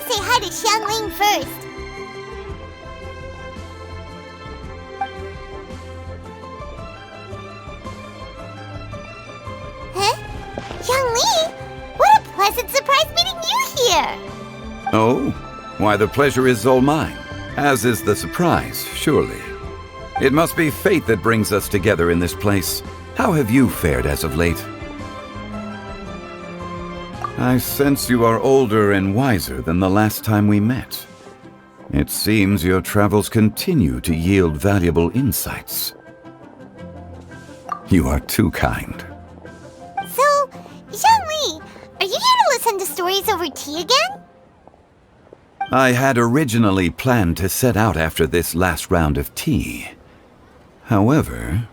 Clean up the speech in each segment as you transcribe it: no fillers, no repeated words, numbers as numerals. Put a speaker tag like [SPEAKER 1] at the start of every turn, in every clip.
[SPEAKER 1] say hi to Xiangling first. Huh? Xiangling? What a pleasant surprise meeting you here!
[SPEAKER 2] Oh? Why, the pleasure is all mine, as is the surprise, surely. It must be fate that brings us together in this place. How have you fared as of late? I sense you are older and wiser than the last time we met. It seems your travels continue to yield valuable insights. You are too kind.
[SPEAKER 1] So, Zhongli, are you here to listen to stories over tea again?
[SPEAKER 2] I had originally planned to set out after this last round of tea. However,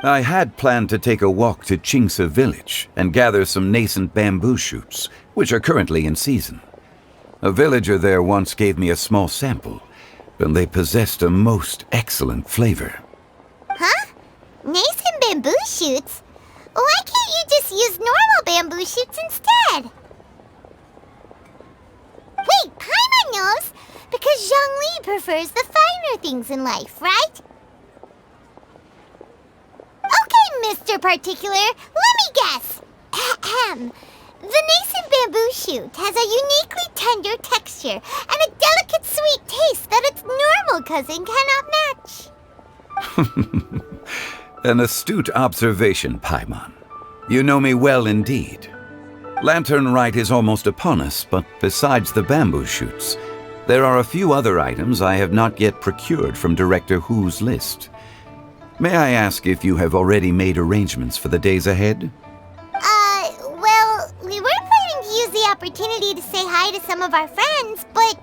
[SPEAKER 2] I had planned to take a walk to Qingse village and gather some nascent bamboo shoots, which are currently in season. A villager there once gave me a small sample, and they possessed a most excellent flavor.
[SPEAKER 1] Huh? Nascent bamboo shoots? Why can't you just use normal bamboo shoots instead? Wait, Paimon knows! Because Zhongli prefers the finer things in life, right? Okay, Mr. Particular, let me guess. Ahem. The nascent bamboo shoot has a uniquely tender texture and a delicate sweet taste that its normal cousin cannot match.
[SPEAKER 2] An astute observation, Paimon. You know me well indeed. Lantern Rite is almost upon us, but besides the bamboo shoots, there are a few other items I have not yet procured from Director Hu's list. May I ask if you have already made arrangements for the days ahead?
[SPEAKER 1] Well, we were planning to use the opportunity to say hi to some of our friends, but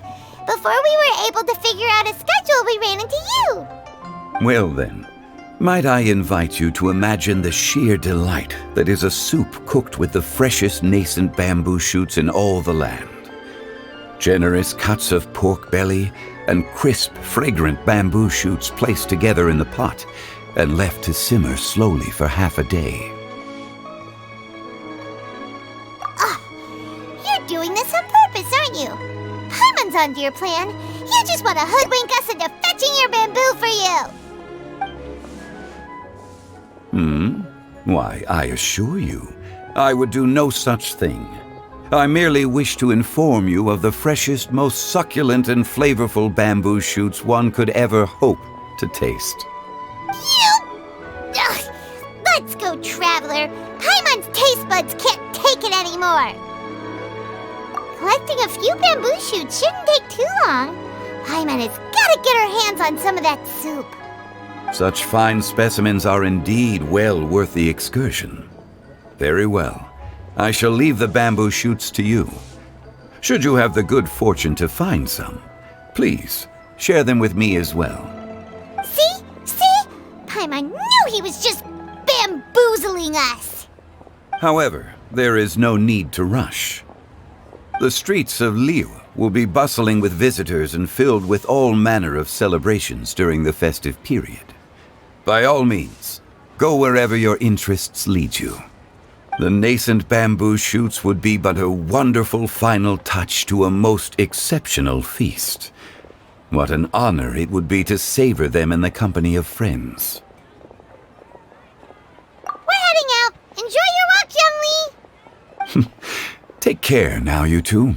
[SPEAKER 1] before we were able to figure out a schedule, we ran into you.
[SPEAKER 2] Well then, might I invite you to imagine the sheer delight that is a soup cooked with the freshest nascent bamboo shoots in all the land. Generous cuts of pork belly and crisp, fragrant bamboo shoots placed together in the pot and left to simmer slowly for half a day.
[SPEAKER 1] You're doing this on purpose, aren't you? Paimon's onto your plan. You just want to hoodwink us into fetching your bamboo for you.
[SPEAKER 2] Why, I assure you, I would do no such thing. I merely wish to inform you of the freshest, most succulent and flavorful bamboo shoots one could ever hope to taste.
[SPEAKER 1] Ugh. Let's go, Traveler. Paimon's taste buds can't take it anymore. Collecting a few bamboo shoots shouldn't take too long. Paimon has got to get her hands on some of that soup.
[SPEAKER 2] Such fine specimens are indeed well worth the excursion. Very well. I shall leave the bamboo shoots to you. Should you have the good fortune to find some, please share them with me as well.
[SPEAKER 1] See? Paimon knew he was just bamboozling us.
[SPEAKER 2] However, there is no need to rush. The streets of Liu will be bustling with visitors and filled with all manner of celebrations during the festive period. By all means, go wherever your interests lead you. The nascent bamboo shoots would be but a wonderful final touch to a most exceptional feast. What an honor it would be to savor them in the company of friends.
[SPEAKER 1] We're heading out. Enjoy your walk, Young Lee.
[SPEAKER 2] Take care now, you two.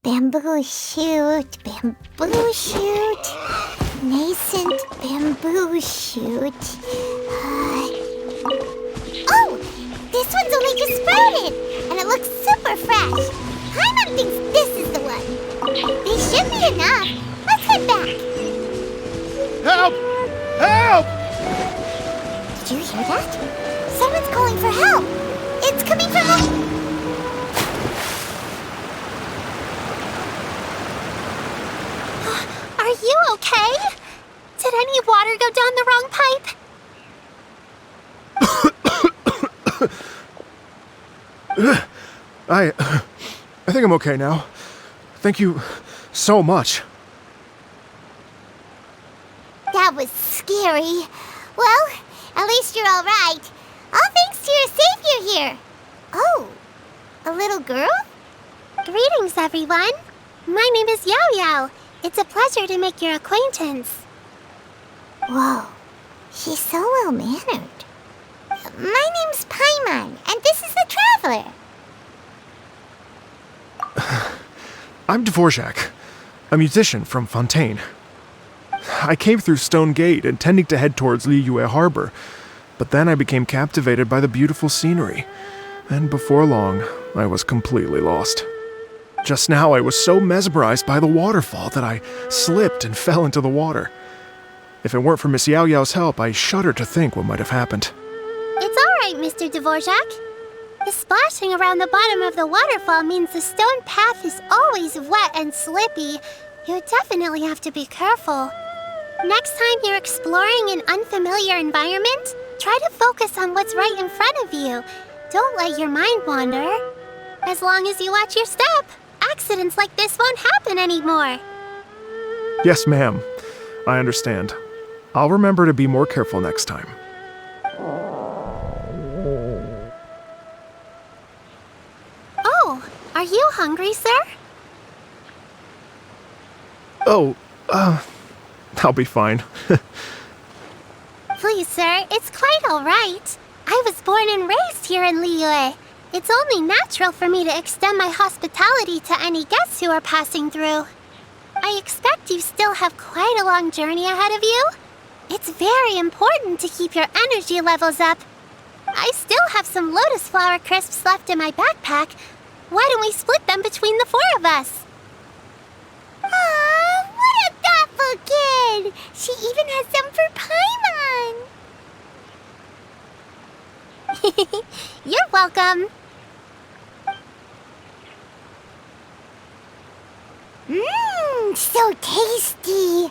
[SPEAKER 1] Bamboo shoot, nascent bamboo shoot. Oh, this one's only just sprouted, and it looks super fresh. Paimon thinks this is the one. These should be enough. Let's head back.
[SPEAKER 3] Help! Help!
[SPEAKER 1] Did you hear that? Someone's calling for help. It's coming from Are you okay? Did any water go down the wrong pipe?
[SPEAKER 3] I think I'm okay now. Thank you so much.
[SPEAKER 1] That was scary. Well, at least you're all right. All thanks to your savior here. Oh, a little girl? Greetings, everyone. My name is Yao Yao. It's a pleasure to make your acquaintance. Whoa, she's so well-mannered. My name's Paimon, and this is the Traveler.
[SPEAKER 3] I'm Dvorjak, a musician from Fontaine. I came through Stone Gate intending to head towards Liyue Harbor, but then I became captivated by the beautiful scenery, and before long, I was completely lost. Just now, I was so mesmerized by the waterfall that I slipped and fell into the water. If it weren't for Miss Yao Yao's help, I shudder to think what might have happened.
[SPEAKER 1] It's all right, Mr. Dvorjak. The splashing around the bottom of the waterfall means the stone path is always wet and slippy. You definitely have to be careful. Next time you're exploring an unfamiliar environment, try to focus on what's right in front of you. Don't let your mind wander. As long as you watch your step, accidents like this won't happen anymore.
[SPEAKER 3] Yes, ma'am. I understand. I'll remember to be more careful next time.
[SPEAKER 1] Oh, are you hungry, sir?
[SPEAKER 3] Oh, I'll be fine.
[SPEAKER 1] Please, sir, it's quite all right. I was born and raised here in Liyue. It's only natural for me to extend my hospitality to any guests who are passing through. I expect you still have quite a long journey ahead of you. It's very important to keep your energy levels up. I still have some lotus flower crisps left in my backpack. Why don't we split them between the four of us? Aw, what a thoughtful kid! She even has some for Paimon! You're welcome. Mmm, so tasty.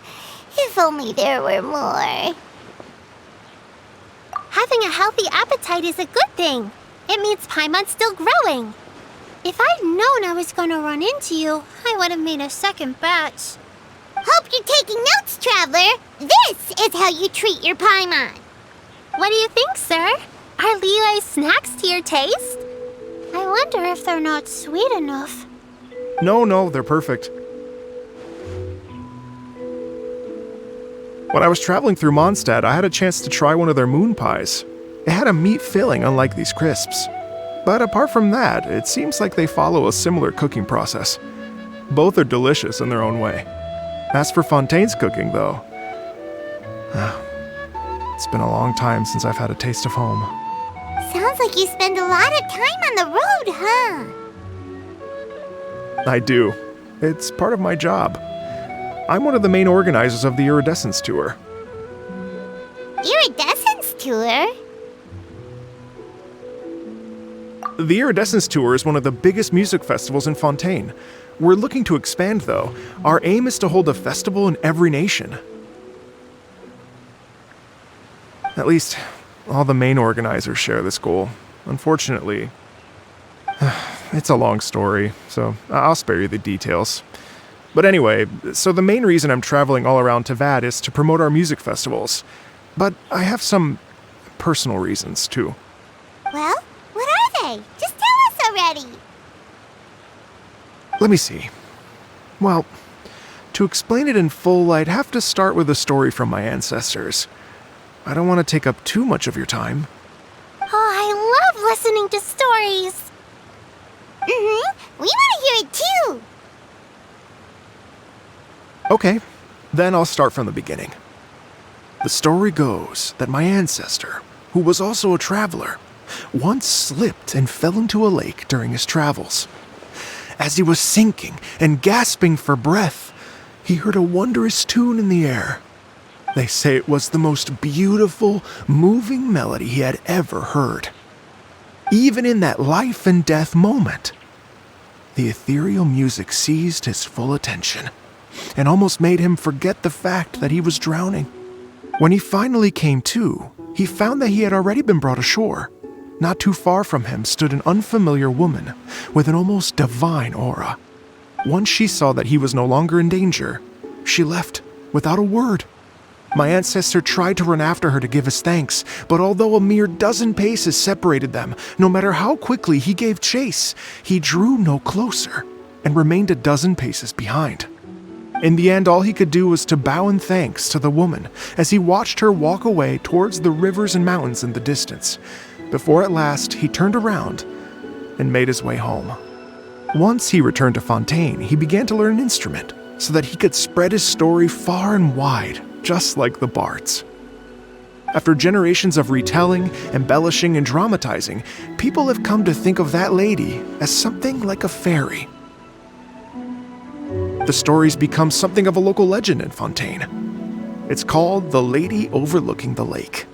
[SPEAKER 1] If only there were more. Having a healthy appetite is a good thing. It means Paimon's still growing. If I'd known I was going to run into you, I would have made a second batch. Hope you're taking notes, Traveler. This is how you treat your Paimon. What do you think, sir? Are Liyue's snacks to your taste? I wonder if they're not sweet enough.
[SPEAKER 3] No, they're perfect. When I was traveling through Mondstadt, I had a chance to try one of their moon pies. It had a meat filling, unlike these crisps. But apart from that, it seems like they follow a similar cooking process. Both are delicious in their own way. As for Fontaine's cooking, though, it's been a long time since I've had a taste of home.
[SPEAKER 1] Sounds like you spend a lot of time on the road, huh?
[SPEAKER 3] I do. It's part of my job. I'm one of the main organizers of the Iridescence Tour.
[SPEAKER 1] Iridescence Tour?
[SPEAKER 3] The Iridescence Tour is one of the biggest music festivals in Fontaine. We're looking to expand, though. Our aim is to hold a festival in every nation. At least, all the main organizers share this goal. Unfortunately, it's a long story, so I'll spare you the details. But anyway, so the main reason I'm traveling all around Tevad is to promote our music festivals. But I have some personal reasons, too.
[SPEAKER 1] Well, what are they? Just tell us already.
[SPEAKER 3] Let me see. Well, to explain it in full, I'd have to start with a story from my ancestors. I don't want to take up too much of your time.
[SPEAKER 1] Oh, I love listening to stories. We want to hear it too.
[SPEAKER 3] Okay, then I'll start from the beginning. The story goes that my ancestor, who was also a traveler, once slipped and fell into a lake during his travels. As he was sinking and gasping for breath, he heard a wondrous tune in the air. They say it was the most beautiful, moving melody he had ever heard. Even in that life and death moment, the ethereal music seized his full attention. and almost made him forget the fact that he was drowning. When he finally came to, he found that he had already been brought ashore. Not too far from him stood an unfamiliar woman with an almost divine aura. Once she saw that he was no longer in danger, she left without a word. My ancestor tried to run after her to give his thanks, but although a mere dozen paces separated them, no matter how quickly he gave chase, he drew no closer and remained a dozen paces behind. In the end, all he could do was to bow in thanks to the woman as he watched her walk away towards the rivers and mountains in the distance, before at last he turned around and made his way home. Once he returned to Fontaine, he began to learn an instrument so that he could spread his story far and wide, just like the bards. After generations of retelling, embellishing, and dramatizing, people have come to think of that lady as something like a fairy. The story's become something of a local legend in Fontaine. It's called The Lady Overlooking the Lake.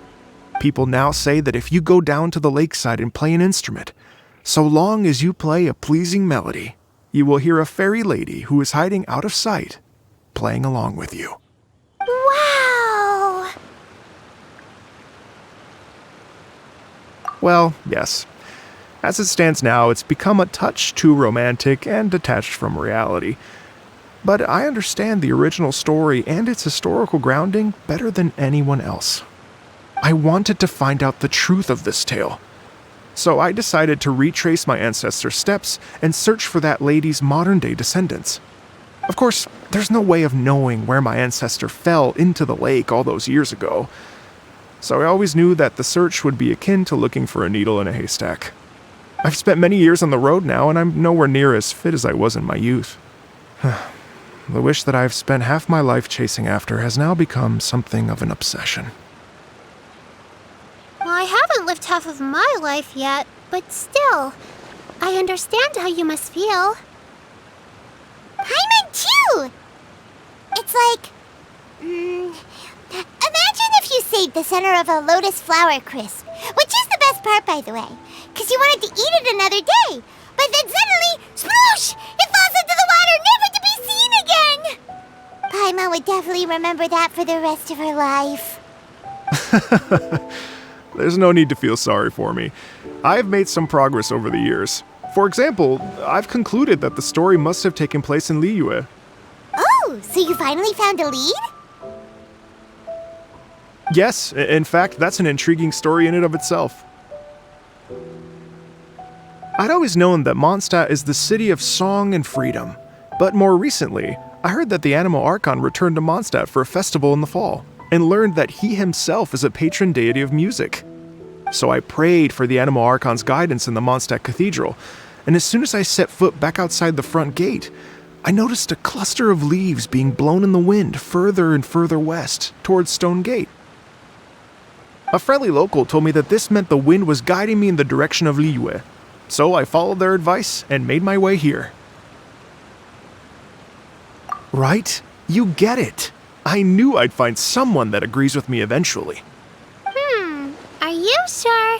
[SPEAKER 3] People now say that if you go down to the lakeside and play an instrument, so long as you play a pleasing melody, you will hear a fairy lady who is hiding out of sight, playing along with you.
[SPEAKER 1] Wow!
[SPEAKER 3] Well, yes. As it stands now, it's become a touch too romantic and detached from reality. But I understand the original story and its historical grounding better than anyone else. I wanted to find out the truth of this tale. So I decided to retrace my ancestors' steps and search for that lady's modern-day descendants. Of course, there's no way of knowing where my ancestor fell into the lake all those years ago. So I always knew that the search would be akin to looking for a needle in a haystack. I've spent many years on the road now, and I'm nowhere near as fit as I was in my youth. The wish that I've spent half my life chasing after has now become something of an obsession.
[SPEAKER 1] Well, I haven't lived half of my life yet, but still, I understand how you must feel. Paimon too! It's like... imagine if you saved the center of a lotus flower crisp, which is the best part, by the way, because you wanted to eat it another day, but then suddenly, sploosh! It falls into the water, never to be seen again! Paimon would definitely remember that for the rest of her life.
[SPEAKER 3] There's no need to feel sorry for me. I've made some progress over the years. For example, I've concluded that the story must have taken place in Liyue.
[SPEAKER 1] Oh, so you finally found a lead?
[SPEAKER 3] Yes, in fact, that's an intriguing story in and of itself. I'd always known that Mondstadt is the city of song and freedom, but more recently, I heard that the Animal Archon returned to Mondstadt for a festival in the fall, and learned that he himself is a patron deity of music. So I prayed for the Animal Archon's guidance in the Mondstadt Cathedral, and as soon as I set foot back outside the front gate, I noticed a cluster of leaves being blown in the wind further and further west, towards Stone Gate. A friendly local told me that this meant the wind was guiding me in the direction of Liyue, so I followed their advice and made my way here. Right? You get it. I knew I'd find someone that agrees with me eventually.
[SPEAKER 1] Are you sure?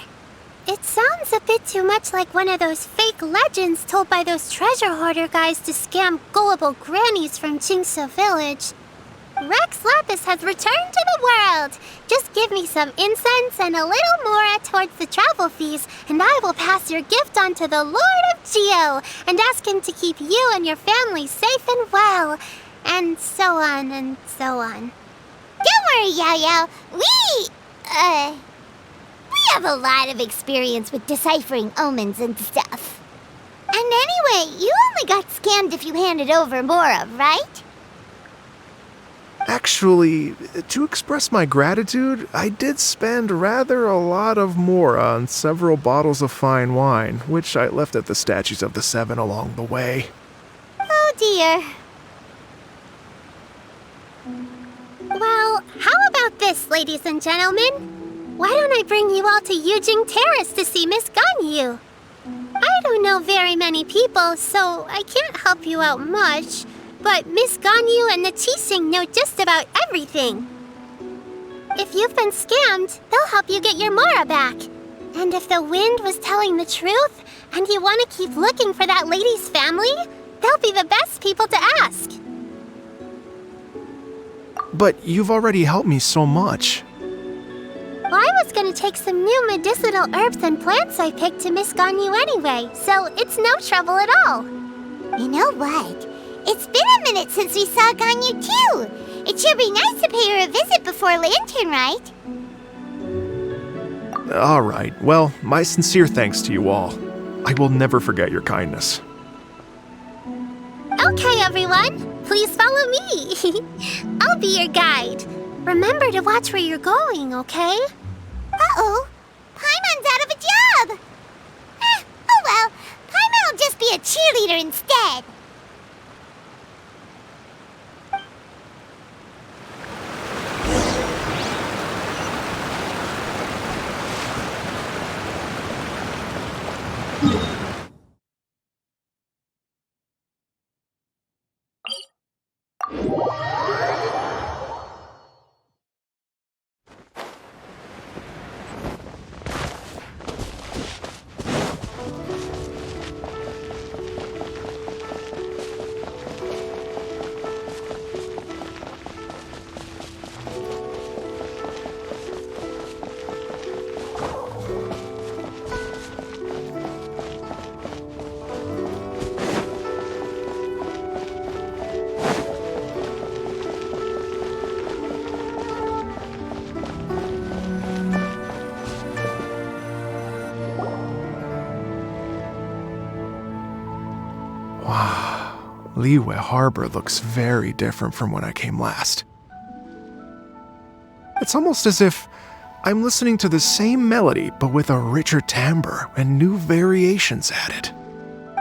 [SPEAKER 1] It sounds a bit too much like one of those fake legends told by those treasure hoarder guys to scam gullible grannies from Jingsa Village. Rex Lapis has returned to the world. Just give me some incense and a little more towards the travel fees, and I will pass your gift on to the Lord of Geo and ask him to keep you and your family safe and well. And so on and so on. Don't worry, Yao Yao. We have a lot of experience with deciphering omens and stuff. And anyway, you only got scammed if you handed over Mora, right?
[SPEAKER 3] Actually, to express my gratitude, I did spend rather a lot of Mora on several bottles of fine wine, which I left at the statues of the Seven along the way.
[SPEAKER 1] Oh dear. Well, how about this, ladies and gentlemen? Why don't I bring you all to Yujing Terrace to see Miss Gань Yuy? I don't know very many people, so I can't help you out much, but Miss Gань Yuy and the Qixing know just about everything. If you've been scammed, they'll help you get your Mora back. And if the wind was telling the truth, and you want to keep looking for that lady's family, they'll be the best people to ask.
[SPEAKER 3] But you've already helped me so much.
[SPEAKER 1] Well, I was gonna take some new medicinal herbs and plants I picked to Miss Gань Yuy anyway, so it's no trouble at all. You know what? It's been a minute since we saw Gань Yuy too. It should be nice to pay her a visit before Lantern, right?
[SPEAKER 3] All right, well, my sincere thanks to you all. I will never forget your kindness.
[SPEAKER 1] Okay, everyone, please follow me. I'll be your guide. Remember to watch where you're going, okay? Uh-oh, Paimon's out of a job. Oh well, Paimon will just be a cheerleader instead.
[SPEAKER 3] Liyue Harbor looks very different from when I came last. It's almost as if I'm listening to the same melody, but with a richer timbre and new variations added.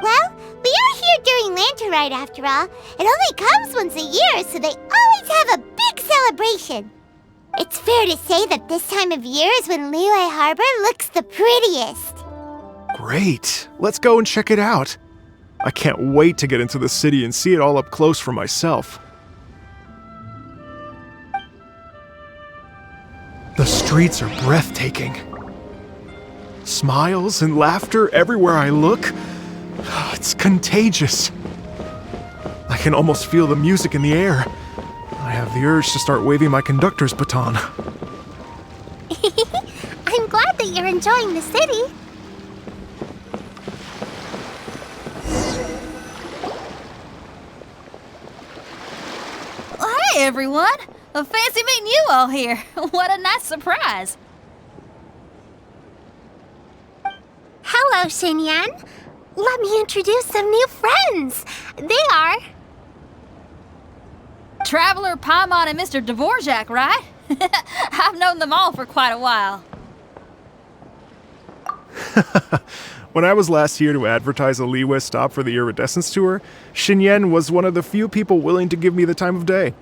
[SPEAKER 1] Well, we are here during Lantern Rite after all. It only comes once a year, so they always have a big celebration. It's fair to say that this time of year is when Liyue Harbor looks the prettiest.
[SPEAKER 3] Great! Let's go and check it out. I can't wait to get into the city and see it all up close for myself. The streets are breathtaking. Smiles and laughter everywhere I look. It's contagious. I can almost feel the music in the air. I have the urge to start waving my conductor's baton.
[SPEAKER 1] I'm glad that you're enjoying the city.
[SPEAKER 4] Hey everyone! Fancy meeting you all here. What a nice surprise.
[SPEAKER 1] Hello, Xinyan. Let me introduce some new friends. They are...
[SPEAKER 4] Traveler, Paimon, and Mr. Dvorjak, right? I've known them all for quite a while.
[SPEAKER 3] When I was last here to advertise a Liyue stop for the Iridescence Tour, Xinyan was one of the few people willing to give me the time of day.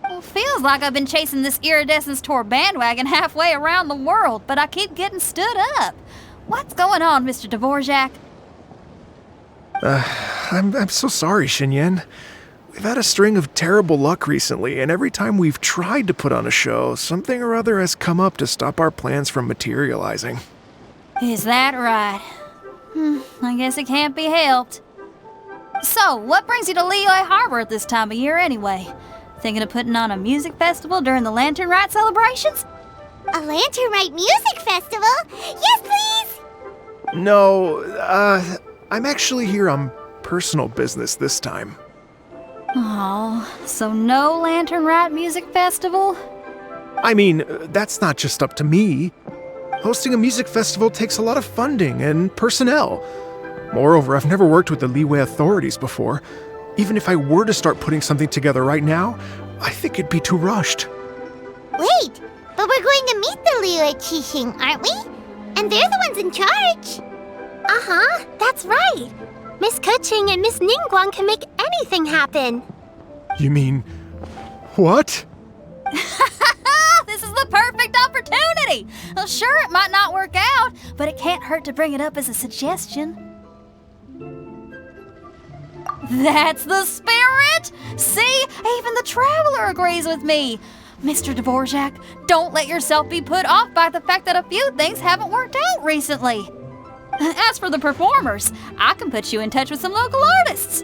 [SPEAKER 4] Well, feels like I've been chasing this Iridescence Tour bandwagon halfway around the world, but I keep getting stood up. What's going on, Mr. Dvorjak?
[SPEAKER 3] I'm so sorry, Xinyan. We've had a string of terrible luck recently, and every time we've tried to put on a show, something or other has come up to stop our plans from materializing.
[SPEAKER 4] Is that right? I guess it can't be helped. So, what brings you to Liyue Harbor at this time of year anyway? Thinking of putting on a music festival during the Lantern Rite celebrations?
[SPEAKER 1] A Lantern Rite music festival? Yes, please!
[SPEAKER 3] No, I'm actually here on personal business this time.
[SPEAKER 4] Oh, so no Lantern Rite music festival?
[SPEAKER 3] I mean, that's not just up to me. Hosting a music festival takes a lot of funding and personnel. Moreover, I've never worked with the Liyue authorities before. Even if I were to start putting something together right now, I think it'd be too rushed.
[SPEAKER 1] Wait, but we're going to meet the Liyue Qixing, aren't we? And they're the ones in charge. Uh-huh, that's right. Miss Keqing and Miss Ningguang can make anything happen.
[SPEAKER 3] You mean, what?
[SPEAKER 4] This is the perfect opportunity! Well, sure, it might not work out, but it can't hurt to bring it up as a suggestion. That's the spirit! See, even the Traveler agrees with me. Mr. Dvorjak, don't let yourself be put off by the fact that a few things haven't worked out recently. As for the performers, I can put you in touch with some local artists.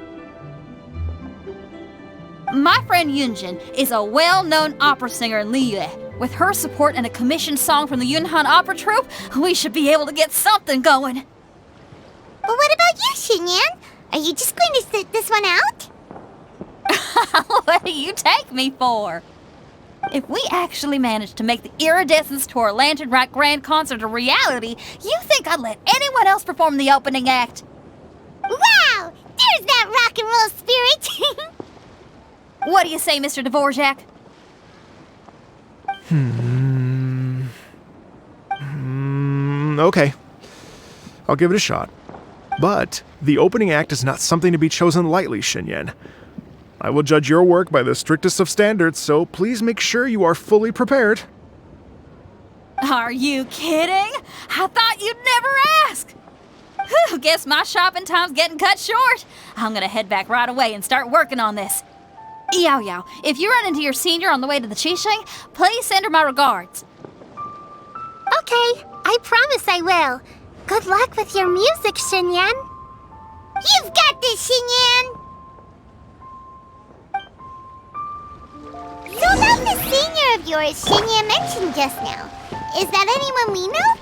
[SPEAKER 4] My friend Yuanjin is a well-known opera singer in Liyue. With her support and a commissioned song from the Yunhan Opera Troupe, we should be able to get something going.
[SPEAKER 1] But what about you, Xinyan? Are you just going to sit this one out?
[SPEAKER 4] What do you take me for? If we actually manage to make the Iridescence Tour Lantern Rock Grand Concert a reality, you think I'd let anyone else perform the opening act?
[SPEAKER 1] Wow! There's that rock and roll spirit!
[SPEAKER 4] What do you say, Mr. Dvorak?
[SPEAKER 3] Okay. I'll give it a shot. But the opening act is not something to be chosen lightly, Xinyan. I will judge your work by the strictest of standards, so please make sure you are fully prepared.
[SPEAKER 4] Are you kidding? I thought you'd never ask. Whew, guess my shopping time's getting cut short. I'm gonna head back right away and start working on this. Yao Yao, if you run into your senior on the way to the Qixing, please send her my regards.
[SPEAKER 1] Okay, I promise I will. Good luck with your music, Xinyan. You've got this, Xinyan! So about the senior of yours Xinyan mentioned just now, is that anyone we know?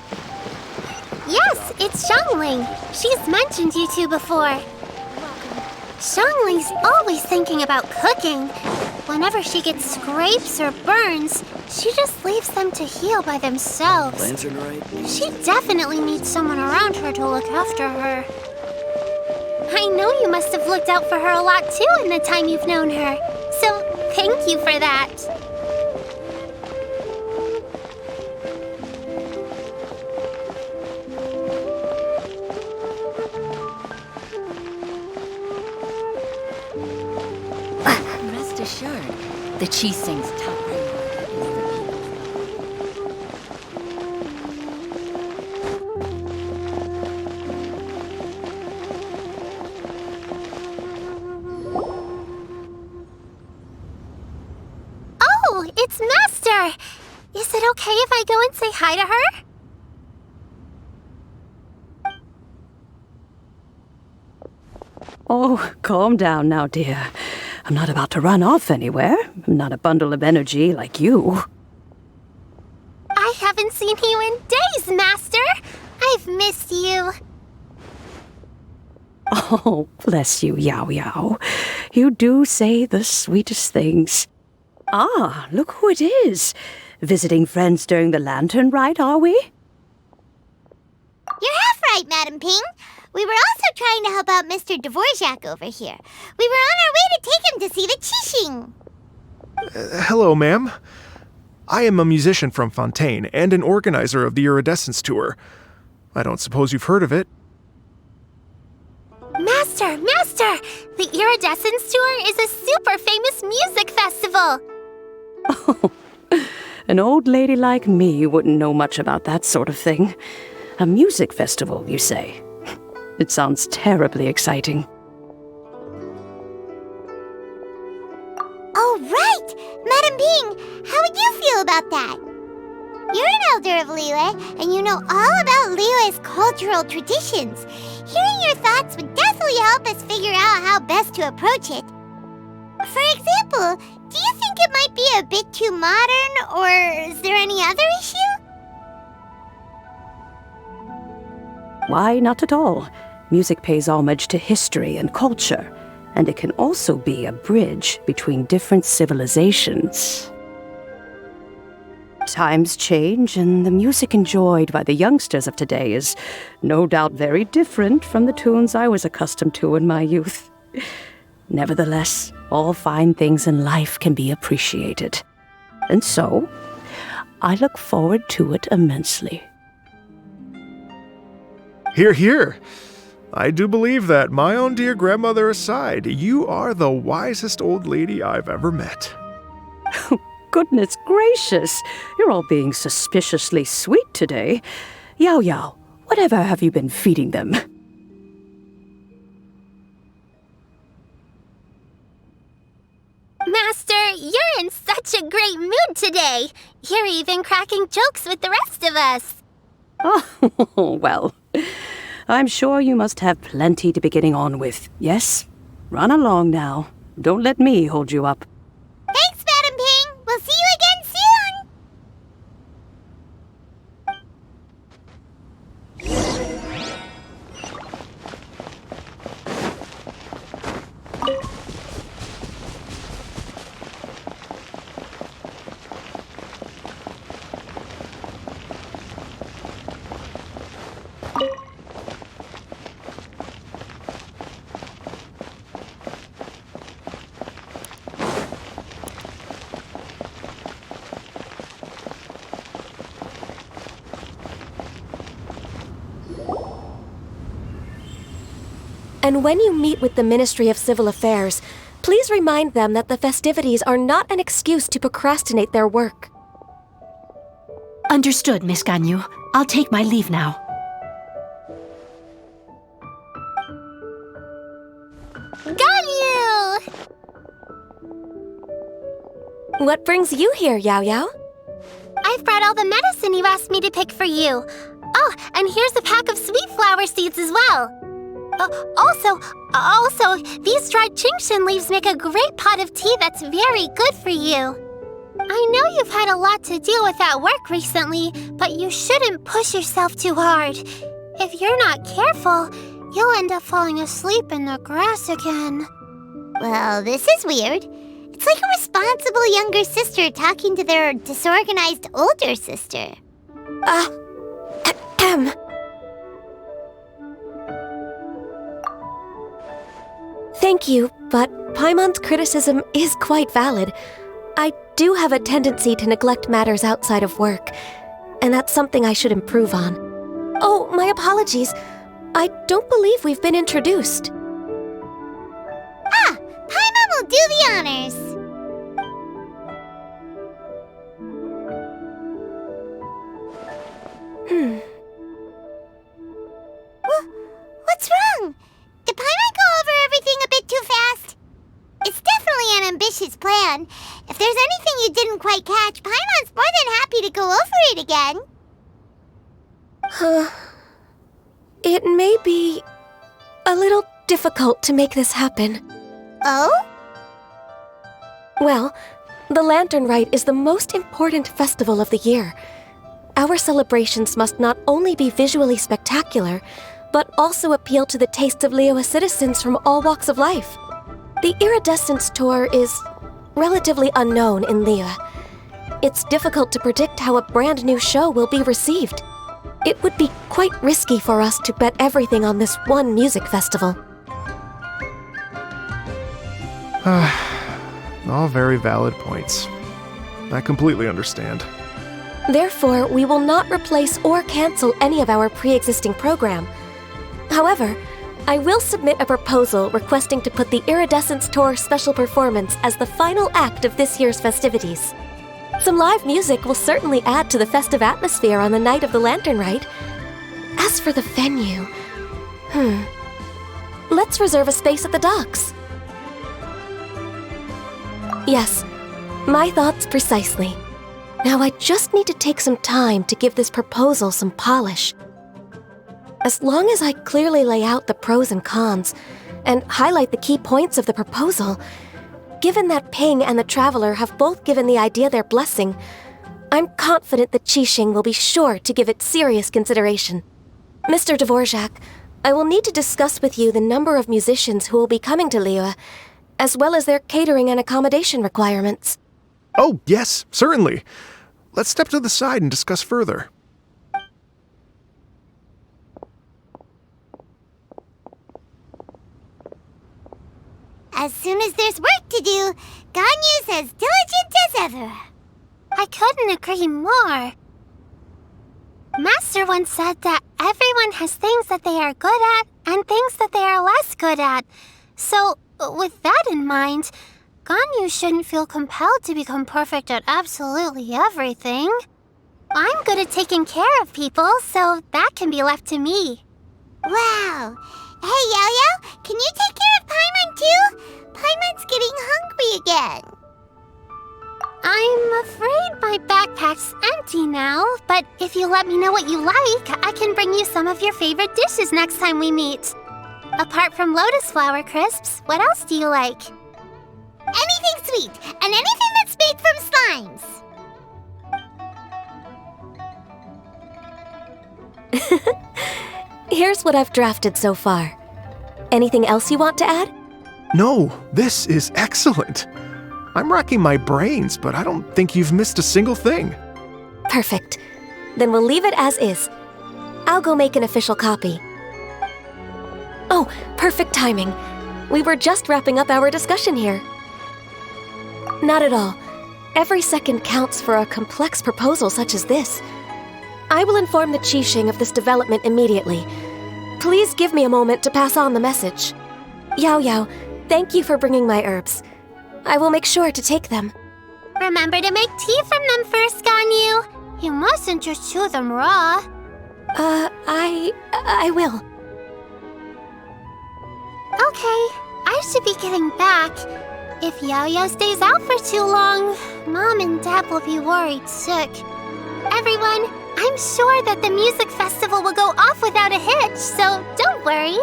[SPEAKER 1] Yes, it's Xiangling. She's mentioned you two before. Xiangling's always thinking about cooking. Whenever she gets scrapes or burns, she just leaves them to heal by themselves.
[SPEAKER 5] Lantern right?
[SPEAKER 1] She definitely needs someone around her to look after her. I know you must have looked out for her a lot too in the time you've known her. So thank you for that.
[SPEAKER 6] Rest assured, the Qixing's top priority is the
[SPEAKER 1] Oh, it's Master! Is it okay if I go and say hi to her?
[SPEAKER 6] Oh, calm down now, dear. I'm not about to run off anywhere. I'm not a bundle of energy like you.
[SPEAKER 1] I haven't seen you in days, Master! I've missed you.
[SPEAKER 6] Oh, bless you, Yao Yao. You do say the sweetest things. Ah, look who it is. Visiting friends during the lantern ride, are we?
[SPEAKER 1] You're half right, Madam Ping. We were also trying to help out Mr. Dvorak over here. We were on our way to take him to see the Qixing.
[SPEAKER 3] Hello, ma'am. I am a musician from Fontaine and an organizer of the Iridescence Tour. I don't suppose you've heard of it.
[SPEAKER 1] Master! The Iridescence Tour is a super famous music festival!
[SPEAKER 6] Oh, an old lady like me wouldn't know much about that sort of thing. A music festival, you say? It sounds terribly exciting.
[SPEAKER 1] Oh, right! Madam Ping, how would you feel about that? You're an elder of Liyue, and you know all about Liyue's cultural traditions. Hearing your thoughts would definitely help us figure out how best to approach it. For example, do you think it might be a bit too modern, or is there any other issue?
[SPEAKER 6] Why, not at all. Music pays homage to history and culture, and it can also be a bridge between different civilizations. Times change, and the music enjoyed by the youngsters of today is no doubt very different from the tunes I was accustomed to in my youth. Nevertheless, all fine things in life can be appreciated. And so, I look forward to it immensely.
[SPEAKER 3] Hear, hear. I do believe that, my own dear grandmother aside, you are the wisest old lady I've ever met.
[SPEAKER 6] Goodness gracious, you're all being suspiciously sweet today. Yao Yao, whatever have you been feeding them?
[SPEAKER 1] Master, you're in such a great mood today. You're even cracking jokes with the rest of us.
[SPEAKER 6] Oh, well, I'm sure you must have plenty to be getting on with. Yes? Run along now. Don't let me hold you up.
[SPEAKER 1] Thanks, Madam Ping. We'll see you again soon.
[SPEAKER 5] And when you meet with the Ministry of Civil Affairs, please remind them that the festivities are not an excuse to procrastinate their work.
[SPEAKER 7] Understood, Miss Gань Yuy. I'll take my leave now.
[SPEAKER 1] Gань Yuy!
[SPEAKER 5] What brings you here, Yao Yao?
[SPEAKER 1] I've brought all the medicine you asked me to pick for you. Oh, and here's a pack of sweet flower seeds as well. Also, these dried Qingshan leaves make a great pot of tea that's very good for you. I know you've had a lot to deal with at work recently, but you shouldn't push yourself too hard. If you're not careful, you'll end up falling asleep in the grass again. Well, this is weird. It's like a responsible younger sister talking to their disorganized older sister.
[SPEAKER 5] Thank you, but Paimon's criticism is quite valid. I do have a tendency to neglect matters outside of work, and that's something I should improve on. Oh, my apologies. I don't believe we've been introduced.
[SPEAKER 1] Paimon will do the honors. What's wrong? Did Paimon go over everything a bit too fast? It's definitely an ambitious plan. If there's anything you didn't quite catch, Paimon's more than happy to go over it again.
[SPEAKER 5] It may be a little difficult to make this happen.
[SPEAKER 1] Oh?
[SPEAKER 5] Well, the Lantern Rite is the most important festival of the year. Our celebrations must not only be visually spectacular, but also appeal to the tastes of Liyue citizens from all walks of life. The Iridescence Tour is relatively unknown in Liyue. It's difficult to predict how a brand new show will be received. It would be quite risky for us to bet everything on this one music festival.
[SPEAKER 3] All very valid points. I completely understand.
[SPEAKER 5] Therefore, we will not replace or cancel any of our pre-existing program. However, I will submit a proposal requesting to put the Iridescence Tour special performance as the final act of this year's festivities. Some live music will certainly add to the festive atmosphere on the night of the Lantern Rite. As for the venue, let's reserve a space at the docks. Yes, my thoughts precisely. Now I just need to take some time to give this proposal some polish. As long as I clearly lay out the pros and cons, and highlight the key points of the proposal, given that Ping and the Traveler have both given the idea their blessing, I'm confident that Qixing will be sure to give it serious consideration. Mr. Dvorjak, I will need to discuss with you the number of musicians who will be coming to Liyue, as well as their catering and accommodation requirements.
[SPEAKER 3] Oh, yes, certainly. Let's step to the side and discuss further.
[SPEAKER 1] As soon as there's work to do, Gань Yuy's as diligent as ever. I couldn't agree more. Master once said that everyone has things that they are good at and things that they are less good at. So, with that in mind, Gань Yuy shouldn't feel compelled to become perfect at absolutely everything. I'm good at taking care of people, so that can be left to me. Wow. Hey, Yao Yao, can you take care of Paimon too? Paimon's getting hungry again. I'm afraid my backpack's empty now, but if you let me know what you like, I can bring you some of your favorite dishes next time we meet. Apart from lotus flower crisps, what else do you like? Anything sweet, and anything that's made from slimes.
[SPEAKER 5] Here's what I've drafted so far. Anything else you want to add?
[SPEAKER 3] No, this is excellent. I'm racking my brains, but I don't think you've missed a single thing.
[SPEAKER 5] Perfect. Then we'll leave it as is. I'll go make an official copy. Oh, perfect timing. We were just wrapping up our discussion here. Not at all. Every second counts for a complex proposal such as this. I will inform the Qixing of this development immediately. Please give me a moment to pass on the message. Yao Yao, thank you for bringing my herbs. I will make sure to take them.
[SPEAKER 1] Remember to make tea from them first, Ganyu. You mustn't just chew them raw.
[SPEAKER 5] I will.
[SPEAKER 1] Okay, I should be getting back. If Yao Yao stays out for too long, Mom and Dad will be worried sick. Everyone, I'm sure that the music festival will go off without a hitch, so don't worry.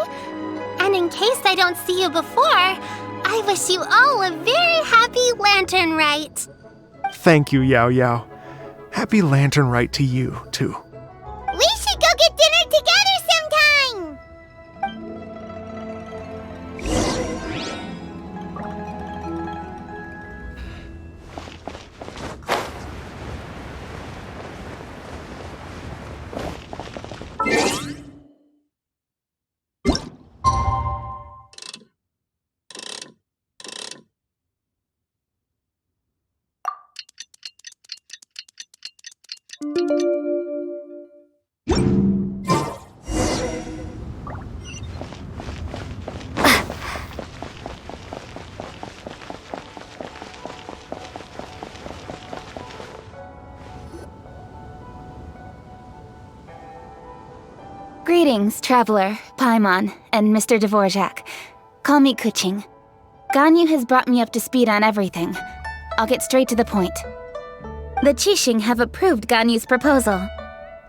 [SPEAKER 1] And in case I don't see you before, I wish you all a very happy Lantern Rite.
[SPEAKER 3] Thank you, Yao Yao. Happy Lantern Rite to you, too.
[SPEAKER 1] We should go get dinner together sometime!
[SPEAKER 8] Greetings, traveler, Paimon, and Mr. Dvorjak. Call me Kuching. Ganyu has brought me up to speed on everything. I'll get straight to the point. The Qixing have approved Ganyu's proposal.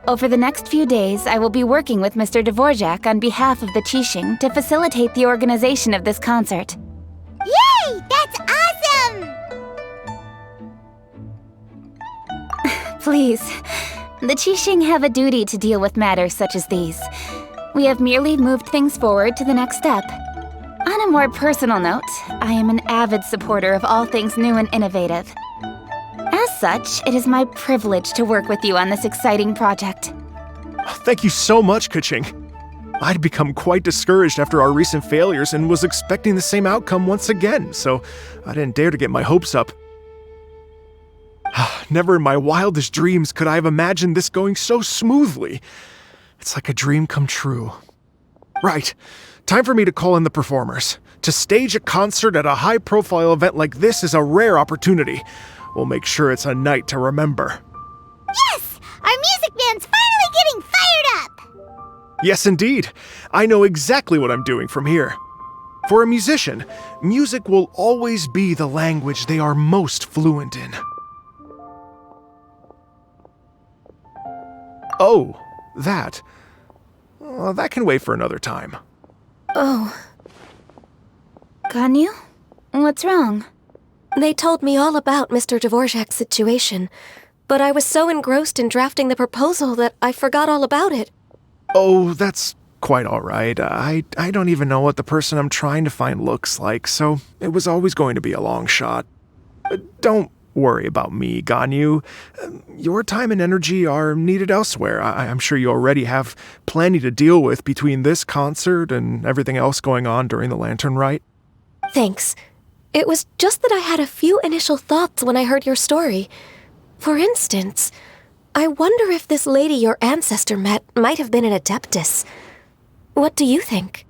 [SPEAKER 8] Over the next few days, I will be working with Mr. Dvorjak on behalf of the Qixing to facilitate the organization of this concert.
[SPEAKER 1] Yay! That's awesome!
[SPEAKER 8] Please. The Qixing have a duty to deal with matters such as these. We have merely moved things forward to the next step. On a more personal note, I am an avid supporter of all things new and innovative. As such, it is my privilege to work with you on this exciting project.
[SPEAKER 3] Thank you so much, Kuching. I'd become quite discouraged after our recent failures and was expecting the same outcome once again, so I didn't dare to get my hopes up. Never in my wildest dreams could I have imagined this going so smoothly. It's like a dream come true. Right, time for me to call in the performers. To stage a concert at a high-profile event like this is a rare opportunity. We'll make sure it's a night to remember.
[SPEAKER 1] Yes! Our music band's finally getting fired up!
[SPEAKER 3] Yes, indeed. I know exactly what I'm doing from here. For a musician, music will always be the language they are most fluent in. Oh, that. That can wait for another time.
[SPEAKER 8] Oh. Ganyu? What's wrong?
[SPEAKER 5] They told me all about Mr. Dvorak's situation, but I was so engrossed in drafting the proposal that I forgot all about it.
[SPEAKER 3] Oh, that's quite all right. I don't even know what the person I'm trying to find looks like, so it was always going to be a long shot. Don't worry about me, Ganyu. Your time and energy are needed elsewhere. I'm sure you already have plenty to deal with between this concert and everything else going on during the Lantern Rite.
[SPEAKER 5] Thanks. It was just that I had a few initial thoughts when I heard your story. For instance, I wonder if this lady your ancestor met might have been an adeptus. What do you think?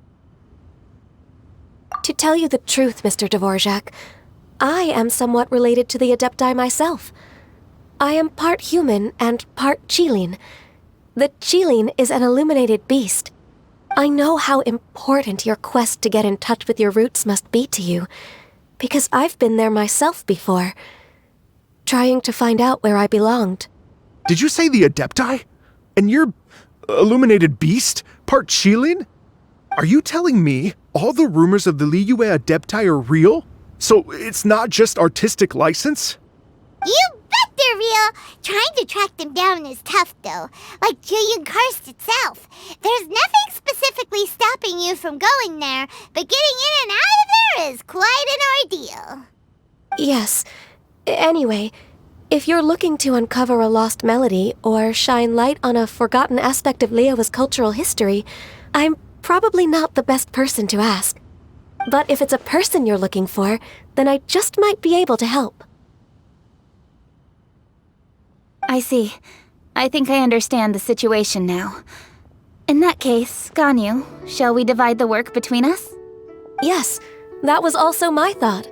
[SPEAKER 5] To tell you the truth, Mr. Dvorjak, I am somewhat related to the adepti myself. I am part human and part Qilin. The Qilin is an illuminated beast. I know how important your quest to get in touch with your roots must be to you, because I've been there myself before, trying to find out where I belonged.
[SPEAKER 3] Did you say the adepti? And you're illuminated beast? Part Qilin? Are you telling me all the rumors of the Liyue adepti are real? So it's not just artistic license?
[SPEAKER 1] You bet they're real! Trying to track them down is tough, though. Like Julian Karst itself. There's nothing specifically stopping you from going there, but getting in and out of there is quite an ordeal.
[SPEAKER 5] Yes. Anyway, if you're looking to uncover a lost melody or shine light on a forgotten aspect of Liyue's cultural history, I'm probably not the best person to ask. But if it's a person you're looking for, then I just might be able to help.
[SPEAKER 8] I see. I think I understand the situation now. In that case, Ganyu, shall we divide the work between us?
[SPEAKER 5] Yes, that was also my thought.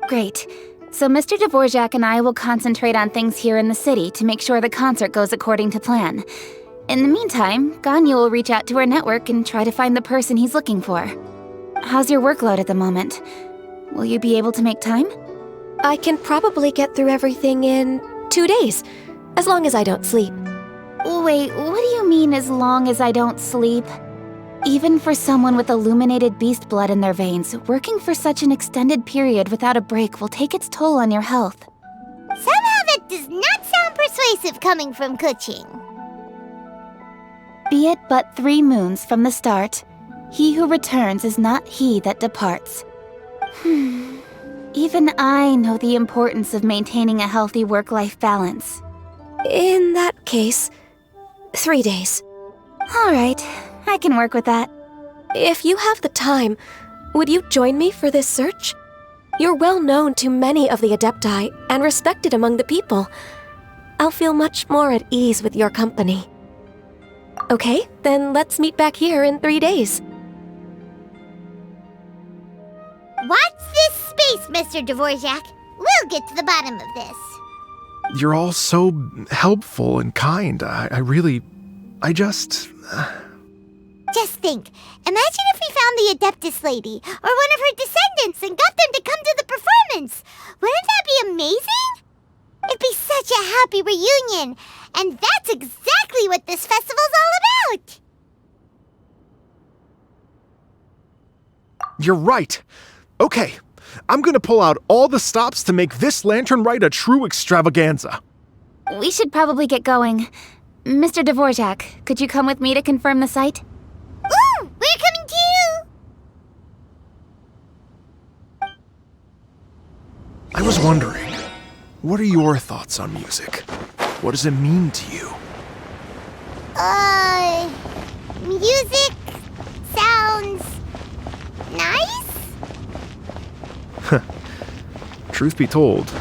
[SPEAKER 8] Great. So Mr. Dvorak and I will concentrate on things here in the city to make sure the concert goes according to plan. In the meantime, Ganyu will reach out to our network and try to find the person he's looking for. How's your workload at the moment? Will you be able to make time?
[SPEAKER 5] I can probably get through everything in 2 days, as long as I don't sleep.
[SPEAKER 8] Wait, what do you mean as long as I don't sleep? Even for someone with illuminated beast blood in their veins, working for such an extended period without a break will take its toll on your health.
[SPEAKER 1] Somehow that does not sound persuasive coming from Kuching.
[SPEAKER 8] Be it but 3 moons from the start, he who returns is not he that departs. Even I know the importance of maintaining a healthy work-life balance.
[SPEAKER 5] In that case, 3 days.
[SPEAKER 8] All right, I can work with that.
[SPEAKER 5] If you have the time, would you join me for this search? You're well known to many of the Adepti and respected among the people. I'll feel much more at ease with your company. Okay, then let's meet back here in 3 days.
[SPEAKER 1] Watch this space, Mr. Dvorak. We'll get to the bottom of this.
[SPEAKER 3] You're all so helpful and kind.
[SPEAKER 1] Just think, imagine if we found the Adeptus lady, or one of her descendants, and got them to come to the performance. Wouldn't that be amazing? It'd be such a happy reunion, and that's exactly what this festival's all about.
[SPEAKER 3] You're right. Okay, I'm gonna pull out all the stops to make this lantern ride a true extravaganza.
[SPEAKER 8] We should probably get going. Mr. Dvorak, could you come with me to confirm the site?
[SPEAKER 1] Ooh, we're coming too!
[SPEAKER 3] I was wondering, what are your thoughts on music? What does it mean to you?
[SPEAKER 1] Music sounds nice?
[SPEAKER 3] Truth be told,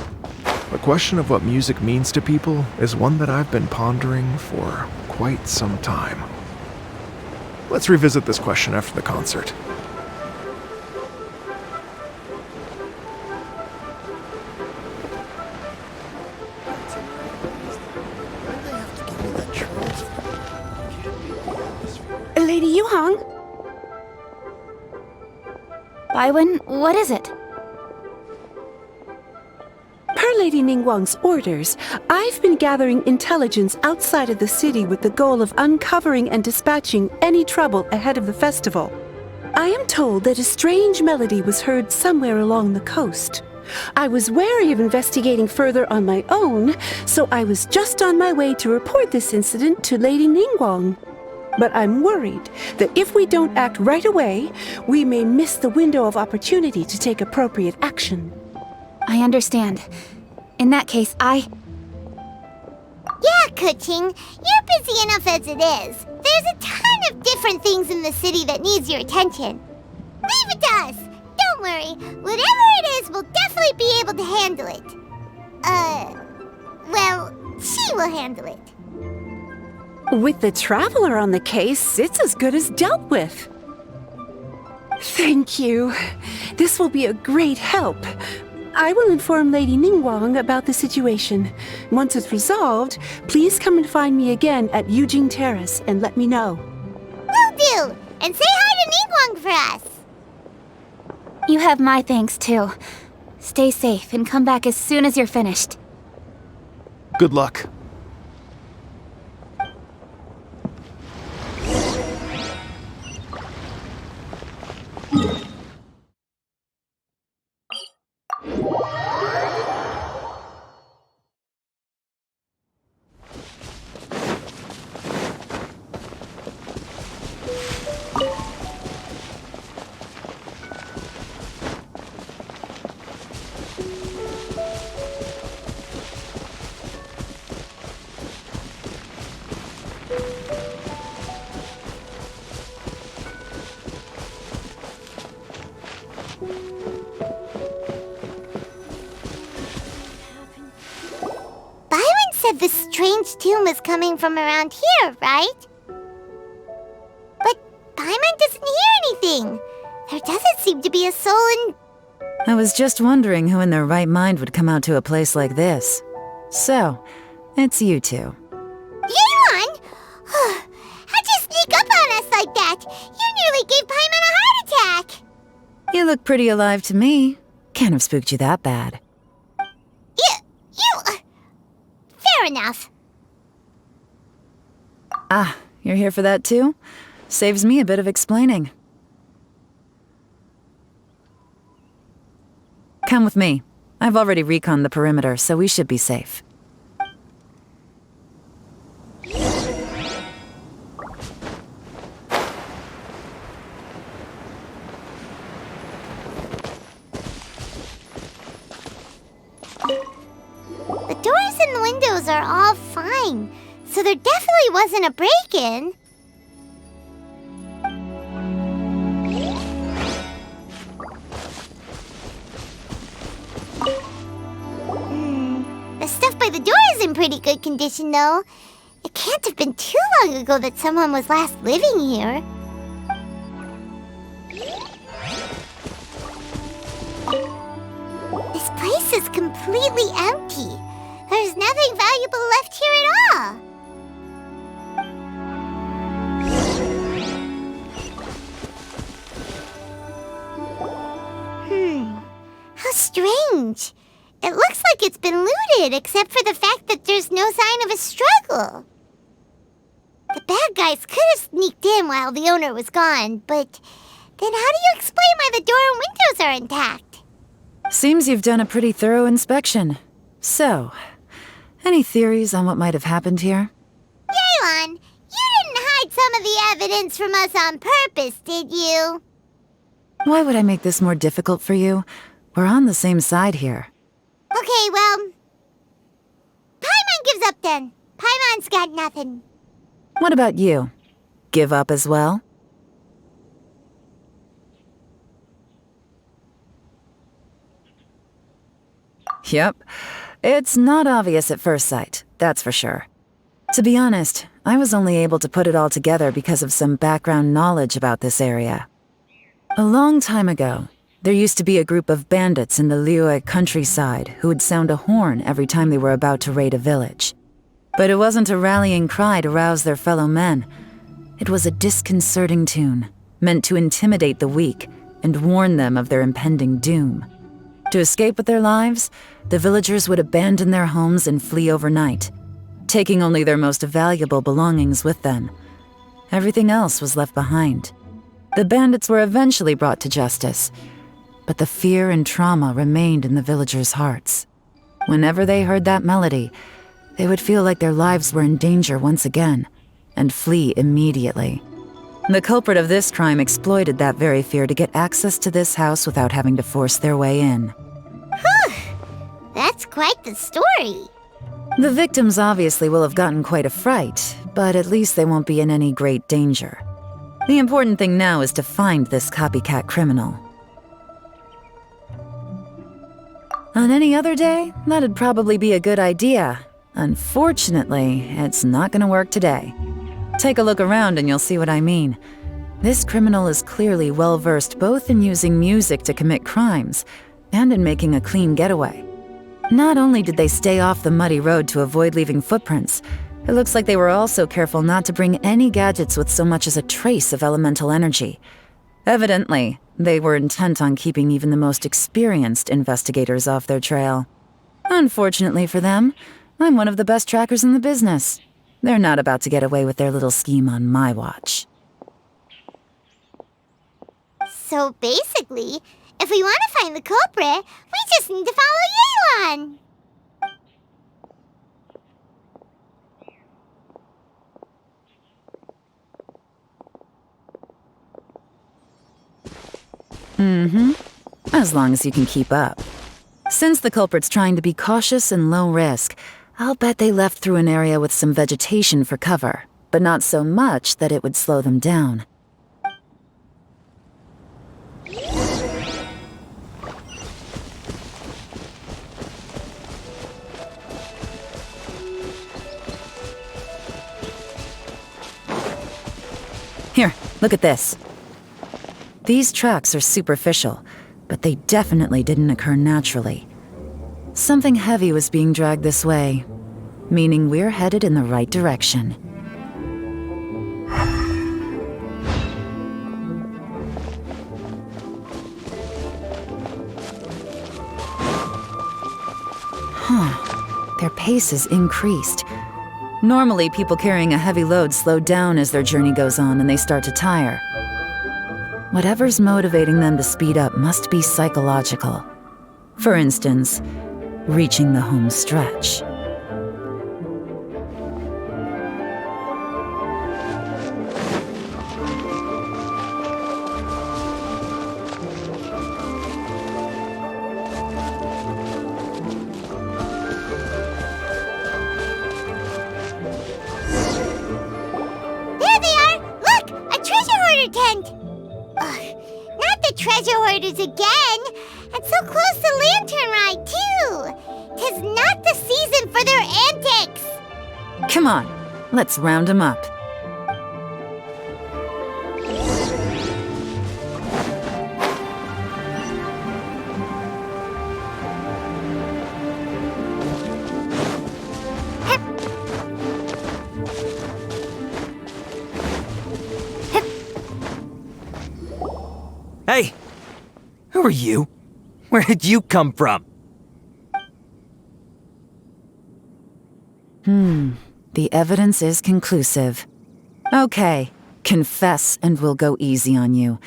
[SPEAKER 3] the question of what music means to people is one that I've been pondering for quite some time. Let's revisit this question after the concert.
[SPEAKER 7] Lady Yuhang?
[SPEAKER 8] Bai Wэнь, what is it?
[SPEAKER 6] Per Lady Ningguang's orders, I've been gathering intelligence outside of the city with the goal of uncovering and dispatching any trouble ahead of the festival. I am told that a strange melody was heard somewhere along the coast. I was wary of investigating further on my own, so I was just on my way to report this incident to Lady Ningguang. But I'm worried that if we don't act right away, we may miss the window of opportunity to take appropriate action.
[SPEAKER 8] I understand. In that case,
[SPEAKER 1] Yeah, Kuching, you're busy enough as it is. There's a ton of different things in the city that needs your attention. Leave it to us. Don't worry. Whatever it is, we'll definitely be able to handle it. She will handle it.
[SPEAKER 6] With the Traveler on the case, it's as good as dealt with. Thank you. This will be a great help. I will inform Lady Ningguang about the situation. Once it's resolved, please come and find me again at Yujing Terrace and let me know.
[SPEAKER 1] Will do. And say hi to Ningguang for us.
[SPEAKER 8] you have my thanks too. Stay safe and come back as soon as you're finished.
[SPEAKER 3] Good luck.
[SPEAKER 1] said this strange tune was coming from around here, right? But Paimon doesn't hear anything. There doesn't seem to be a soul in...
[SPEAKER 9] I was just wondering who in their right mind would come out to a place like this. So, it's you two.
[SPEAKER 1] Ye Lань! How'd you sneak up on us like that? You nearly gave Paimon a heart attack!
[SPEAKER 9] You look pretty alive to me. Can't have spooked you that bad.
[SPEAKER 1] Fair enough.
[SPEAKER 9] Ah, you're here for that too? Saves me a bit of explaining. Come with me. I've already reconned the perimeter, so we should be safe.
[SPEAKER 1] The doors and windows are all fine, so there definitely wasn't a break-in. The stuff by the door is in pretty good condition, though. It can't have been too long ago that someone was last living here. This place is completely empty. There's nothing valuable left here at all. How strange. It looks like it's been looted, except for the fact that there's no sign of a struggle. The bad guys could have sneaked in while the owner was gone, but then how do you explain why the door and windows are intact?
[SPEAKER 9] Seems you've done a pretty thorough inspection. So, any theories on what might have happened here?
[SPEAKER 1] Ye Lань, you didn't hide some of the evidence from us on purpose, did you?
[SPEAKER 9] Why would I make this more difficult for you? We're on the same side here.
[SPEAKER 1] Okay, well... Paimon gives up then. Paimon's got nothing.
[SPEAKER 9] What about you? Give up as well? Yep. It's not obvious at first sight, that's for sure. To be honest, I was only able to put it all together because of some background knowledge about this area. A long time ago, there used to be a group of bandits in the Liyue countryside who would sound a horn every time they were about to raid a village. But it wasn't a rallying cry to rouse their fellow men. It was a disconcerting tune, meant to intimidate the weak and warn them of their impending doom. To escape with their lives, the villagers would abandon their homes and flee overnight, taking only their most valuable belongings with them. Everything else was left behind. The bandits were eventually brought to justice, but the fear and trauma remained in the villagers' hearts. Whenever they heard that melody, they would feel like their lives were in danger once again, and flee immediately. The culprit of this crime exploited that very fear to get access to this house without having to force their way in.
[SPEAKER 1] That's quite the story.
[SPEAKER 9] The victims obviously will have gotten quite a fright, but at least they won't be in any great danger. The important thing now is to find this copycat criminal. On any other day, that'd probably be a good idea. Unfortunately, it's not gonna work today. Take a look around and you'll see what I mean. This criminal is clearly well-versed both in using music to commit crimes and in making a clean getaway. Not only did they stay off the muddy road to avoid leaving footprints, it looks like they were also careful not to bring any gadgets with so much as a trace of elemental energy. Evidently, they were intent on keeping even the most experienced investigators off their trail. Unfortunately for them, I'm one of the best trackers in the business. They're not about to get away with their little scheme on my watch.
[SPEAKER 1] So basically, if we want to find the culprit, we just need to follow Ye Lань.
[SPEAKER 9] As long as you can keep up. Since the culprit's trying to be cautious and low risk, I'll bet they left through an area with some vegetation for cover, but not so much that it would slow them down. Here, look at this. These tracks are superficial, but they definitely didn't occur naturally. Something heavy was being dragged this way, meaning we're headed in the right direction. Their pace is increased. Normally, people carrying a heavy load slow down as their journey goes on and they start to tire. Whatever's motivating them to speed up must be psychological. For instance, reaching the home stretch.
[SPEAKER 1] There they are! Look! A treasure hoarder tent! Ugh, not the treasure hoarders again! And so close to Lantern Ride, too! 'Tis not the season for their antics!
[SPEAKER 9] Come on, let's round them up.
[SPEAKER 10] Hey! Who are you? Where did you come from?
[SPEAKER 9] The evidence is conclusive. Okay, confess and we'll go easy on you.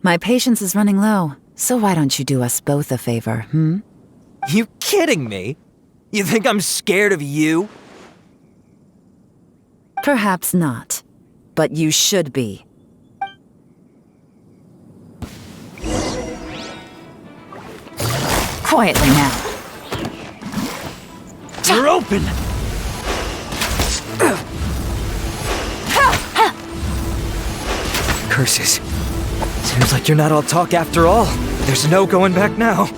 [SPEAKER 9] My patience is running low, so why don't you do us both a favor,
[SPEAKER 10] You kidding me? You think I'm scared of you?
[SPEAKER 9] Perhaps not, but you should be. Quietly now.
[SPEAKER 10] You're open! Curses. Seems like you're not all talk after all. There's no going back now.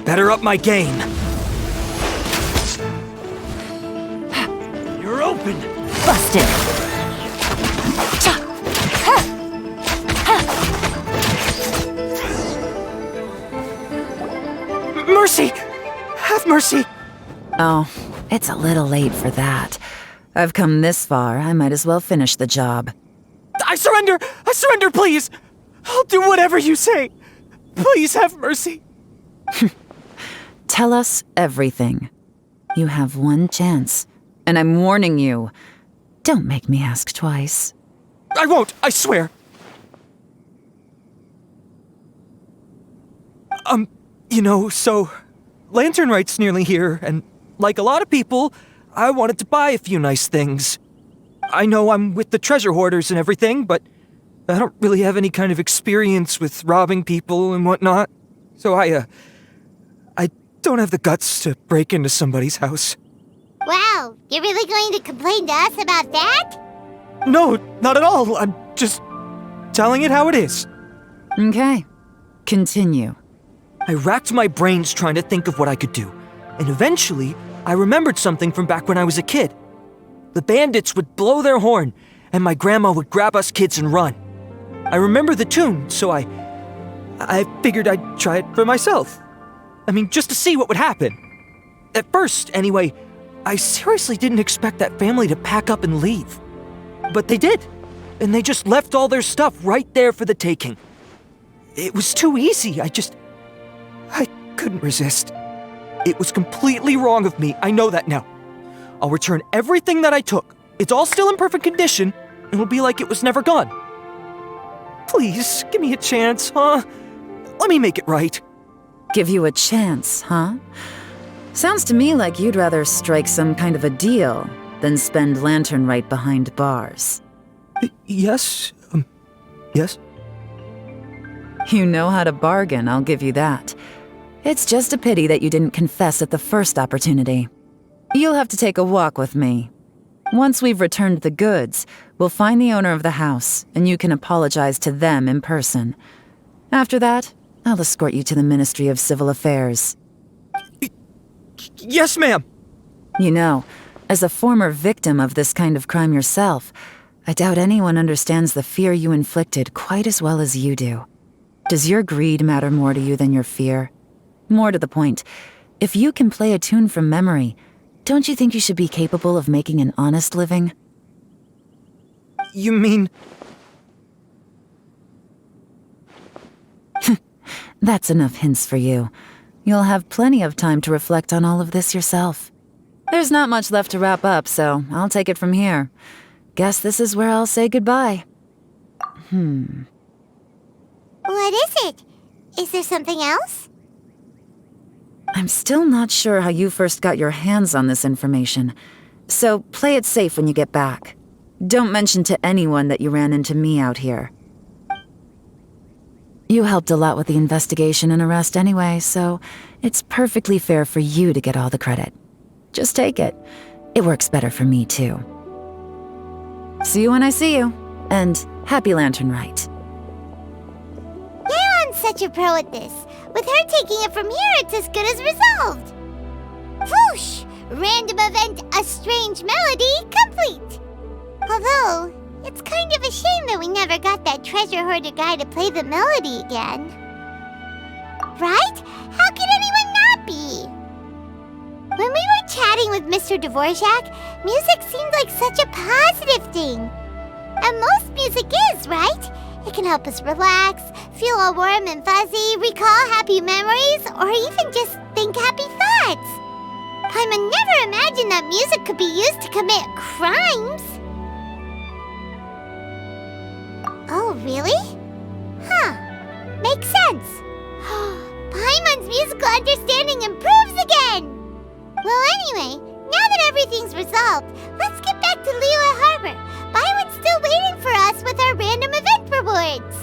[SPEAKER 10] Better up my game. You're open!
[SPEAKER 9] Busted.
[SPEAKER 10] Mercy! Have mercy!
[SPEAKER 9] Oh, it's a little late for that. I've come this far, I might as well finish the job.
[SPEAKER 10] I surrender! I surrender, please! I'll do whatever you say! Please have mercy!
[SPEAKER 9] Tell us everything. You have one chance, and I'm warning you. Don't make me ask twice.
[SPEAKER 10] I won't, I swear! So Lantern Right's nearly here, and like a lot of people, I wanted to buy a few nice things. I know I'm with the treasure hoarders and everything, but I don't really have any kind of experience with robbing people and whatnot. So I don't have the guts to break into somebody's house.
[SPEAKER 1] Wow, you're really going to complain to us about that?
[SPEAKER 10] No, not at all. I'm just telling it how it is.
[SPEAKER 9] Okay, continue.
[SPEAKER 10] I racked my brains trying to think of what I could do, and eventually, I remembered something from back when I was a kid. The bandits would blow their horn, and my grandma would grab us kids and run. I remember the tune, so I figured I'd try it for myself. I mean, just to see what would happen. At first, anyway, I seriously didn't expect that family to pack up and leave. But they did, and they just left all their stuff right there for the taking. It was too easy, I couldn't resist. It was completely wrong of me, I know that now. I'll return everything that I took. It's all still in perfect condition, and it'll be like it was never gone. Please, give me a chance, huh? Let me make it right.
[SPEAKER 9] Give you a chance, huh? Sounds to me like you'd rather strike some kind of a deal than spend Lantern Right behind bars.
[SPEAKER 10] Yes? Yes?
[SPEAKER 9] You know how to bargain, I'll give you that. It's just a pity that you didn't confess at the first opportunity. You'll have to take a walk with me. Once we've returned the goods, we'll find the owner of the house, and you can apologize to them in person. After that, I'll escort you to the Ministry of Civil Affairs.
[SPEAKER 10] Yes, ma'am!
[SPEAKER 9] You know, as a former victim of this kind of crime yourself, I doubt anyone understands the fear you inflicted quite as well as you do. Does your greed matter more to you than your fear? More to the point, if you can play a tune from memory, don't you think you should be capable of making an honest living?
[SPEAKER 10] You mean...
[SPEAKER 9] That's enough hints for you. You'll have plenty of time to reflect on all of this yourself. There's not much left to wrap up, so I'll take it from here. Guess this is where I'll say goodbye.
[SPEAKER 1] What is it? Is there something else?
[SPEAKER 9] I'm still not sure how you first got your hands on this information, so play it safe when you get back. Don't mention to anyone that you ran into me out here. You helped a lot with the investigation and arrest anyway, so it's perfectly fair for you to get all the credit. Just take it. It works better for me, too. See you when I see you, and happy Lantern Rite.
[SPEAKER 1] Yeon's such a pro at this. With her taking it from here, it's as good as resolved. Whoosh! Random event, a strange melody, complete! Although, it's kind of a shame that we never got that treasure hoarder guy to play the melody again. Right? How could anyone not be? When we were chatting with Mr. Dvorak, music seemed like such a positive thing. And most music is, right? It can help us relax, feel all warm and fuzzy, recall happy memories, or even just think happy thoughts. Paimon never imagined that music could be used to commit crimes. Oh, really? Huh. Makes sense. Paimon's musical understanding improves again! Well, anyway, now that everything's resolved, let's get back to Liyue Harbor. Baiwen's still waiting for us with our random event rewards.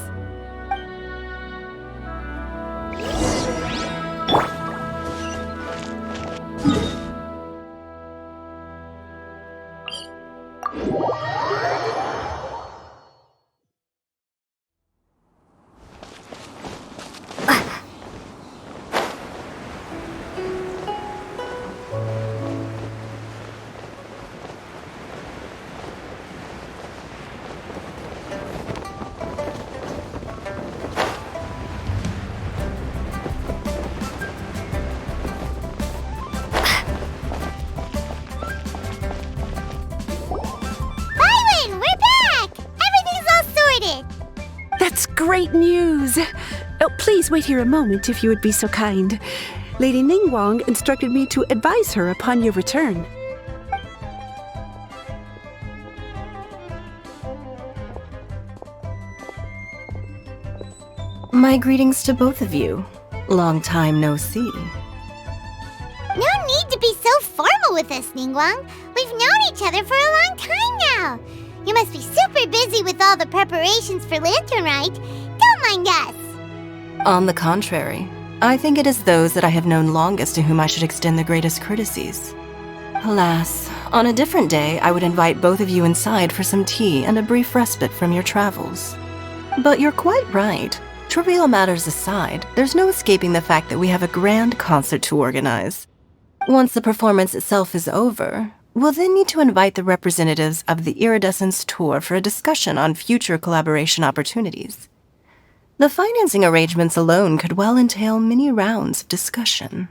[SPEAKER 7] That's great news! Oh, please wait here a moment if you would be so kind. Lady Ningguang instructed me to advise her upon your return.
[SPEAKER 11] My greetings to both of you. Long time no see.
[SPEAKER 1] No need to be so formal with us, Ningguang. We've known each other for a long time now. You must be super busy with all the preparations for Lantern Rite. Don't mind us.
[SPEAKER 11] On the contrary, I think it is those that I have known longest to whom I should extend the greatest courtesies. Alas, on a different day, I would invite both of you inside for some tea and a brief respite from your travels. But you're quite right. Trivial matters aside, there's no escaping the fact that we have a grand concert to organize. Once the performance itself is over, we'll then need to invite the representatives of the Iridescence Tour for a discussion on future collaboration opportunities. The financing arrangements alone could well entail many rounds of discussion.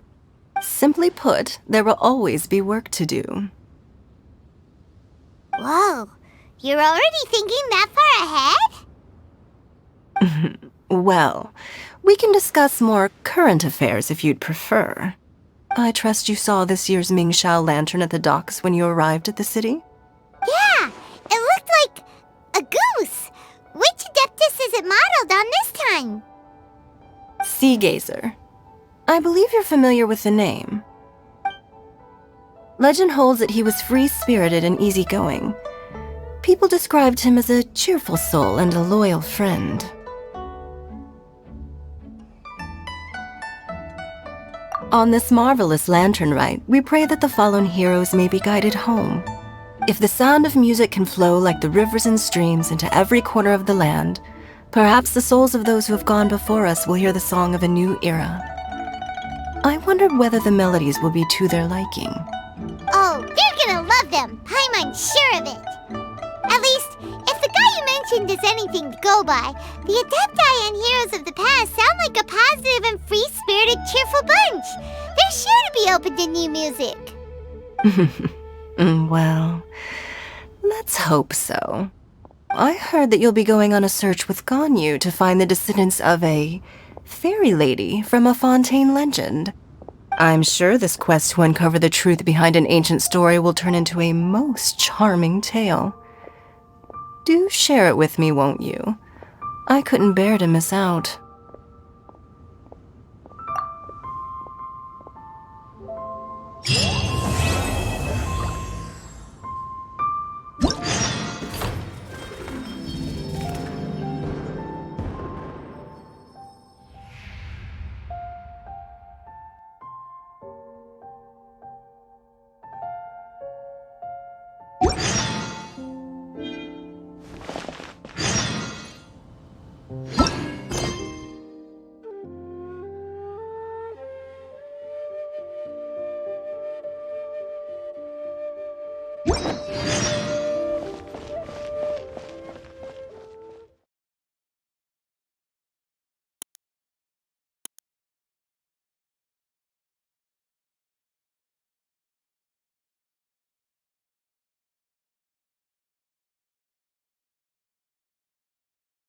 [SPEAKER 11] Simply put, there will always be work to do.
[SPEAKER 1] Whoa, you're already thinking that far ahead?
[SPEAKER 11] Well, we can discuss more current affairs if you'd prefer. I trust you saw this year's Mingxiao lantern at the docks when you arrived at the city?
[SPEAKER 1] Yeah, it looked like a goose. Which Adeptus is it modeled on this time?
[SPEAKER 11] Sea Gazer. I believe you're familiar with the name. Legend holds that he was free-spirited and easygoing. People described him as a cheerful soul and a loyal friend. On this marvelous lantern rite, we pray that the fallen heroes may be guided home. If the sound of music can flow like the rivers and streams into every corner of the land, perhaps the souls of those who have gone before us will hear the song of a new era. I wondered whether the melodies will be to their liking.
[SPEAKER 1] Oh, they're gonna love them. Paimon's sure of it. At least, legend is anything to go by, the Adepti and heroes of the past sound like a positive and free-spirited, cheerful bunch. They're sure to be open to new music.
[SPEAKER 11] Well, let's hope so. I heard that you'll be going on a search with Gань Yuy to find the descendants of a fairy lady from a Fontaine legend. I'm sure this quest to uncover the truth behind an ancient story will turn into a most charming tale. Do share it with me, won't you? I couldn't bear to miss out.